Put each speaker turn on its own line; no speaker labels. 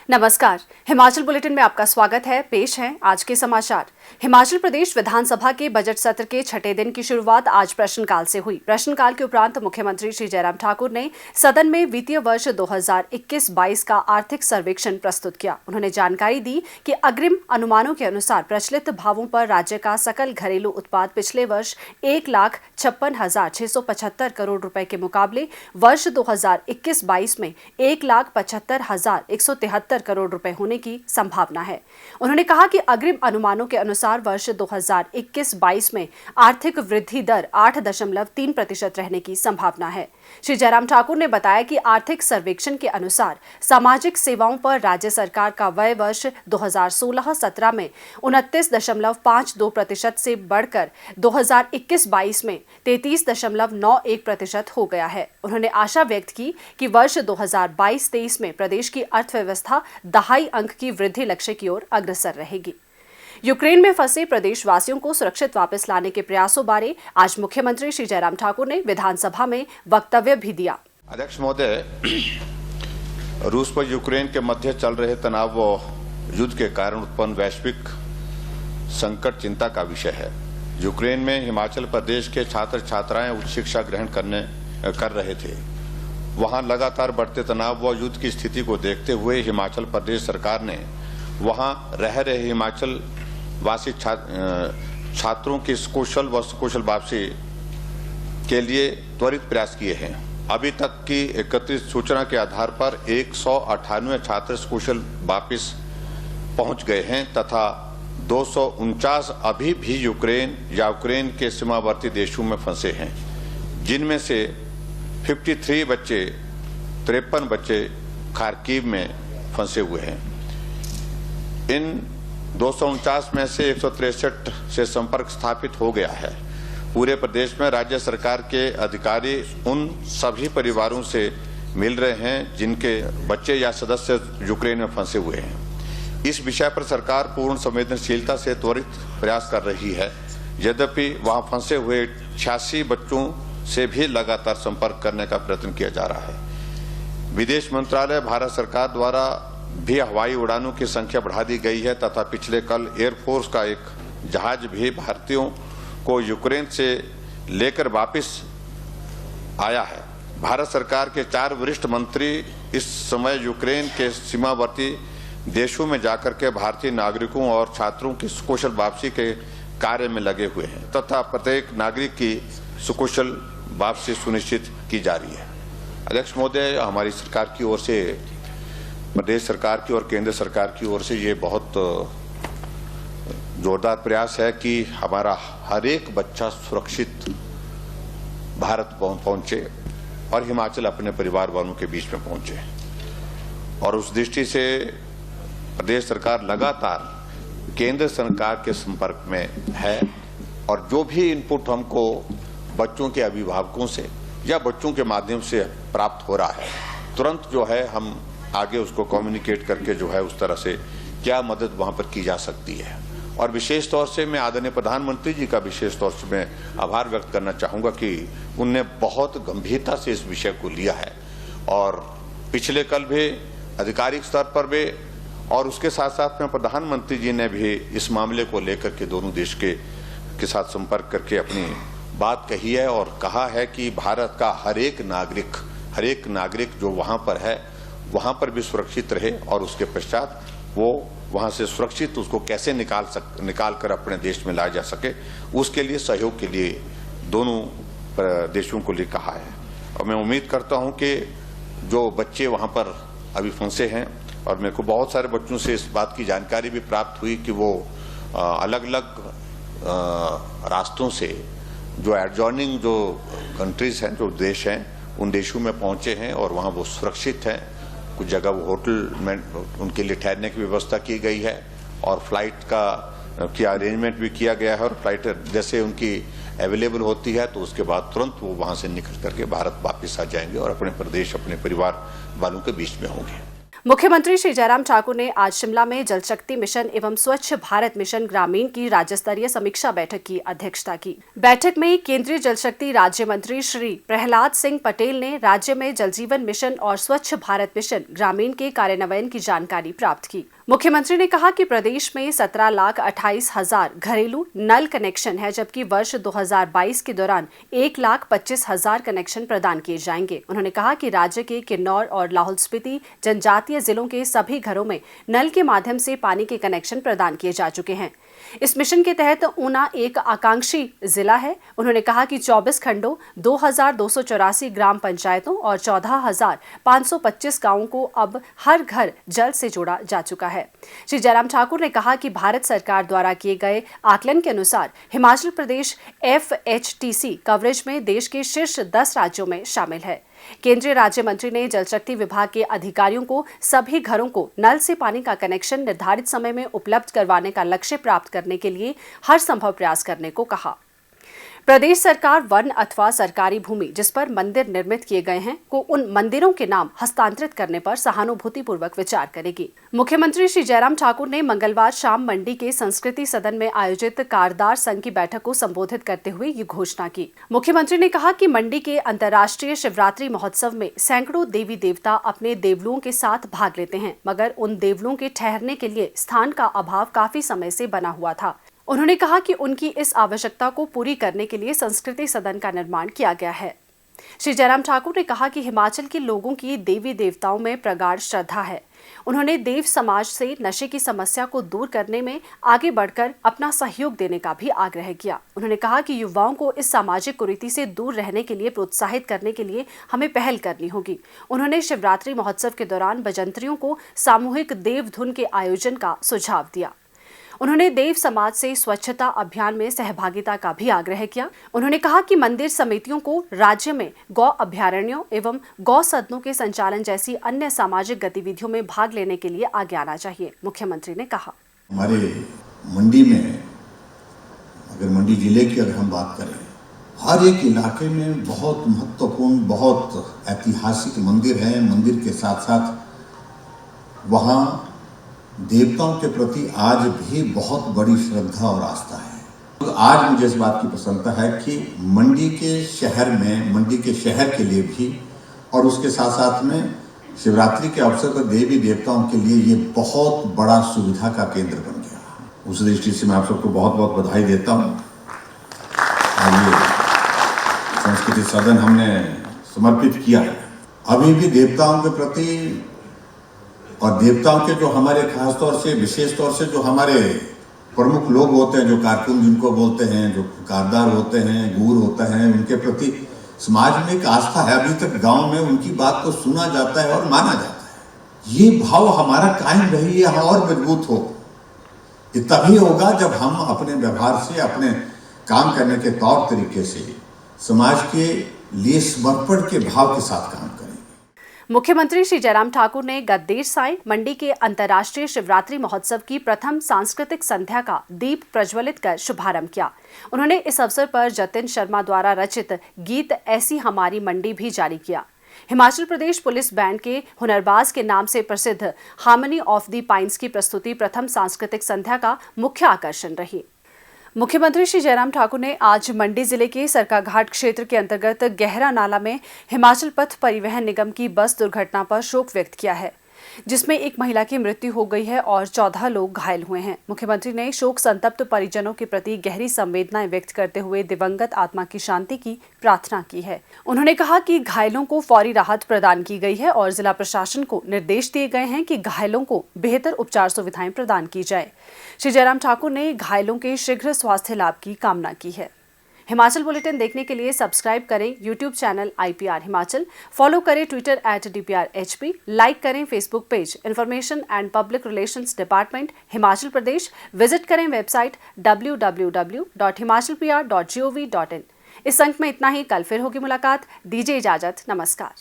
नमस्कार, हिमाचल बुलेटिन में आपका स्वागत है। पेश हैं आज के समाचार। हिमाचल प्रदेश विधानसभा के बजट सत्र के छठे दिन की शुरुआत आज प्रश्नकाल से हुई। प्रश्नकाल के उपरांत मुख्यमंत्री श्री जयराम ठाकुर ने सदन में वित्तीय वर्ष 2021-22 का आर्थिक सर्वेक्षण प्रस्तुत किया। उन्होंने जानकारी दी कि अग्रिम अनुमानों के अनुसार प्रचलित भावों पर राज्य का सकल घरेलू उत्पाद पिछले वर्ष 1,56,675 करोड़ रुपए के मुकाबले वर्ष 2021-22 में 1,75,173 करोड़ रुपए होने की संभावना है। उन्होंने कहा कि अग्रिम अनुमानों के अनुसार वर्ष 2021-22 में आर्थिक वृद्धि दर 8.3% रहने की संभावना है। श्री जयराम ठाकुर ने बताया कि आर्थिक सर्वेक्षण के अनुसार सामाजिक सेवाओं पर राज्य सरकार का व्यय वर्ष 2016-17 में 29.52% से बढ़कर 2021-22 में 33.91% हो गया है। उन्होंने आशा व्यक्त की कि वर्ष 2022-23 में प्रदेश की अर्थव्यवस्था दहाई अंक की वृद्धि लक्ष्य की ओर अग्रसर रहेगी। यूक्रेन में फंसे प्रदेशवासियों को सुरक्षित वापस लाने के प्रयासों बारे आज मुख्यमंत्री श्री जयराम ठाकुर ने विधानसभा में वक्तव्य भी दिया।
अध्यक्ष महोदय, रूस पर यूक्रेन के मध्य चल रहे तनाव व युद्ध के कारण उत्पन्न वैश्विक संकट चिंता का विषय है। यूक्रेन में हिमाचल प्रदेश के छात्र छात्राएं उच्च शिक्षा ग्रहण कर रहे थे। वहां लगातार बढ़ते तनाव व युद्ध की स्थिति को देखते हुए हिमाचल प्रदेश सरकार ने वहां रह रहे हिमाचल वासी छात्रों की सकुशल वापसी के लिए त्वरित प्रयास किए हैं। अभी तक की एकत्रित सूचना के आधार पर 198 छात्र सकुशल वापस पहुंच गए हैं तथा 249 अभी भी यूक्रेन या यूक्रेन के सीमावर्ती देशों में फंसे हैं, जिनमें से 53 बच्चे 53 बच्चे खार्किव में फंसे हुए हैं। इन 249 में से 163 से संपर्क स्थापित हो गया है। पूरे प्रदेश में राज्य सरकार के अधिकारी उन सभी परिवारों से मिल रहे हैं जिनके बच्चे या सदस्य यूक्रेन में फंसे हुए हैं। इस विषय पर सरकार पूर्ण संवेदनशीलता से त्वरित प्रयास कर रही है। यद्यपि वहां फंसे हुए 86 बच्चों से भी लगातार संपर्क करने का प्रयत्न किया जा रहा है। विदेश मंत्रालय भारत सरकार द्वारा भी हवाई उड़ानों की संख्या बढ़ा दी गई है तथा पिछले कल एयरफोर्स का एक जहाज भी भारतीयों को यूक्रेन से लेकर वापस आया है। भारत सरकार के 4 वरिष्ठ मंत्री इस समय यूक्रेन के सीमावर्ती देशों में जाकर के भारतीय नागरिकों और छात्रों की सुकुशल वापसी के कार्य में लगे हुए हैं तथा प्रत्येक नागरिक की सुकुशल वापसी सुनिश्चित की जा रही है। अध्यक्ष महोदय, हमारी सरकार की ओर से, प्रदेश सरकार की और केंद्र सरकार की ओर से ये बहुत जोरदार प्रयास है कि हमारा हर एक बच्चा सुरक्षित भारत पहुंचे और हिमाचल अपने परिवार वालों के बीच में पहुंचे। और उस दृष्टि से प्रदेश सरकार लगातार केंद्र सरकार के संपर्क में है और जो भी इनपुट हमको बच्चों के अभिभावकों से या बच्चों के माध्यम से प्राप्त हो रहा है, तुरंत जो है हम आगे उसको कम्युनिकेट करके जो है उस तरह से क्या मदद वहां पर की जा सकती है। और विशेष तौर से मैं आदरणीय प्रधानमंत्री जी का विशेष तौर से मैं आभार व्यक्त करना चाहूंगा कि उनने बहुत गंभीरता से इस विषय को लिया है और पिछले कल भी आधिकारिक स्तर पर भी और उसके साथ साथ में प्रधानमंत्री जी ने भी इस मामले को लेकर के दोनों देश के साथ संपर्क करके अपनी बात कही है और कहा है कि भारत का हर एक नागरिक जो वहां पर है वहां पर भी सुरक्षित रहे और उसके पश्चात वो वहां से सुरक्षित उसको कैसे निकाल कर अपने देश में लाया जा सके, उसके लिए सहयोग के लिए दोनों देशों को लिए कहा है। और मैं उम्मीद करता हूं कि जो बच्चे वहां पर अभी फंसे हैं, और मेरे को बहुत सारे बच्चों से इस बात की जानकारी भी प्राप्त हुई कि वो अलग अलग रास्तों से जो एडजॉइनिंग जो कंट्रीज हैं, जो देश हैं, उन देशों में पहुंचे हैं और वहां वो सुरक्षित हैं। कुछ जगह वो होटल में उनके लिए ठहरने की व्यवस्था की गई है और फ्लाइट की अरेंजमेंट भी किया गया है और फ्लाइट जैसे उनकी अवेलेबल होती है तो उसके बाद तुरंत वो वहां से निकल करके भारत वापस आ जाएंगे और अपने प्रदेश, अपने परिवार वालों के बीच में होंगे।
मुख्यमंत्री श्री जयराम ठाकुर ने आज शिमला में जल शक्ति मिशन एवं स्वच्छ भारत मिशन ग्रामीण की राज्य स्तरीय समीक्षा बैठक की अध्यक्षता की। बैठक में केंद्रीय जल शक्ति राज्य मंत्री श्री प्रहलाद सिंह पटेल ने राज्य में जल जीवन मिशन और स्वच्छ भारत मिशन ग्रामीण के कार्यान्वयन की जानकारी प्राप्त की। मुख्यमंत्री ने कहा कि प्रदेश में 17,28,000 घरेलू नल कनेक्शन है, जबकि वर्ष 2022 के दौरान 1,25,000 कनेक्शन प्रदान किए जाएंगे। उन्होंने कहा कि राज्य के किन्नौर और लाहौल स्पीति जनजातीय जिलों के सभी घरों में नल के माध्यम से पानी के कनेक्शन प्रदान किए जा चुके हैं। इस मिशन के तहत ऊना एक आकांक्षी जिला है। उन्होंने कहा कि 24 खंडों, 2,284 ग्राम पंचायतों और 14,525 गांवों को अब हर घर जल से जोड़ा जा चुका है। श्री जयराम ठाकुर ने कहा कि भारत सरकार द्वारा किए गए आकलन के अनुसार हिमाचल प्रदेश FHTC कवरेज में देश के शीर्ष 10 राज्यों में शामिल है। केंद्रीय राज्य मंत्री ने जल शक्ति विभाग के अधिकारियों को सभी घरों को नल से पानी का कनेक्शन निर्धारित समय में उपलब्ध करवाने का लक्ष्य प्राप्त करने के लिए हर संभव प्रयास करने को कहा। प्रदेश सरकार वन अथवा सरकारी भूमि जिस पर मंदिर निर्मित किए गए हैं को उन मंदिरों के नाम हस्तांतरित करने पर सहानुभूतिपूर्वक विचार करेगी। मुख्यमंत्री श्री जयराम ठाकुर ने मंगलवार शाम मंडी के संस्कृति सदन में आयोजित कारदार संघ की बैठक को संबोधित करते हुए ये घोषणा की। मुख्यमंत्री ने कहा कि मंडी के अंतर्राष्ट्रीय शिवरात्रि महोत्सव में सैकड़ों देवी देवता अपने देवलुओं के साथ भाग लेते हैं, मगर उन देवलुओं के ठहरने के लिए स्थान का अभाव काफी समय से बना हुआ था। उन्होंने कहा कि उनकी इस आवश्यकता को पूरी करने के लिए संस्कृति सदन का निर्माण किया गया है। श्री जयराम ठाकुर ने कहा कि हिमाचल के लोगों की देवी देवताओं में प्रगाढ़ श्रद्धा है। उन्होंने देव समाज से नशे की समस्या को दूर करने में आगे बढ़कर अपना सहयोग देने का भी आग्रह किया। उन्होंने कहा कि युवाओं को इस सामाजिक कुरीति से दूर रहने के लिए प्रोत्साहित करने के लिए हमें पहल करनी होगी। उन्होंने शिवरात्रि महोत्सव के दौरान बजंतरियों को सामूहिक देव धुन के आयोजन का सुझाव दिया। उन्होंने देव समाज से स्वच्छता अभियान में सहभागिता का भी आग्रह किया। उन्होंने कहा कि मंदिर समितियों को राज्य में गौ अभयारण्यों एवं गौ सदनों के संचालन जैसी अन्य सामाजिक गतिविधियों में भाग लेने के लिए आगे आना चाहिए। मुख्यमंत्री ने कहा,
हमारे मंडी में, अगर मंडी जिले की अगर हम बात करें, हर एक इलाके में बहुत महत्वपूर्ण, बहुत ऐतिहासिक मंदिर हैं। मंदिर के साथ साथ वहाँ देवताओं के प्रति आज भी बहुत बड़ी श्रद्धा और आस्था है। तो आज मुझे इस बात की प्रसन्नता है कि मंडी के शहर में, मंडी के शहर के लिए भी और उसके साथ साथ में शिवरात्रि के अवसर पर देवी देवताओं के लिए ये बहुत बड़ा सुविधा का केंद्र बन गया। उस दृष्टि से मैं आप सबको बहुत बहुत बधाई देता हूँ। और ये संस्कृति सदन हमने समर्पित किया है। अभी भी देवताओं के प्रति और देवताओं के जो हमारे खास तौर से, विशेष तौर से जो हमारे प्रमुख लोग होते हैं, जो कारकुन जिनको बोलते हैं, जो कारदार होते हैं, गूर होते हैं, उनके प्रति समाज में एक आस्था है। अभी तक गांव में उनकी बात को सुना जाता है और माना जाता है। ये भाव हमारा कायम रही है और मजबूत हो। ये तभी होगा जब हम अपने व्यवहार से, अपने काम करने के तौर तरीके से समाज के लिए समर्पण के भाव के साथ काम करें।
मुख्यमंत्री श्री जयराम ठाकुर ने गत देर सायं मंडी के अंतर्राष्ट्रीय शिवरात्रि महोत्सव की प्रथम सांस्कृतिक संध्या का दीप प्रज्वलित कर शुभारंभ किया। उन्होंने इस अवसर पर जतिन शर्मा द्वारा रचित गीत ऐसी हमारी मंडी भी जारी किया। हिमाचल प्रदेश पुलिस बैंड के हुनरबाज के नाम से प्रसिद्ध हार्मनी ऑफ द पाइन्स की प्रस्तुति प्रथम सांस्कृतिक संध्या का मुख्य आकर्षण रही। मुख्यमंत्री श्री जयराम ठाकुर ने आज मंडी जिले के सरकाघाट क्षेत्र के अंतर्गत गहरा नाला में हिमाचल पथ परिवहन निगम की बस दुर्घटना पर शोक व्यक्त किया है, जिसमें एक महिला की मृत्यु हो गई है और 14 लोग घायल हुए हैं। मुख्यमंत्री ने शोक संतप्त परिजनों के प्रति गहरी संवेदनाएं व्यक्त करते हुए दिवंगत आत्मा की शांति की प्रार्थना की है। उन्होंने कहा कि घायलों को फौरी राहत प्रदान की गई है और जिला प्रशासन को निर्देश दिए गए हैं कि घायलों को बेहतर उपचार सुविधाएं प्रदान की जाए। श्री जयराम ठाकुर ने घायलों के शीघ्र स्वास्थ्य लाभ की कामना की है। हिमाचल बुलेटिन देखने के लिए सब्सक्राइब करें YouTube channel IPR Himachal, follow करें ट्विटर @DPRHP, लाइक करें Facebook page information and public relations department Himachal Pradesh, visit करें वेबसाइट www.himachalpr.gov.in। इस अंक में इतना ही। कल फिर होगी मुलाकात। दीजिए इजाजत। नमस्कार।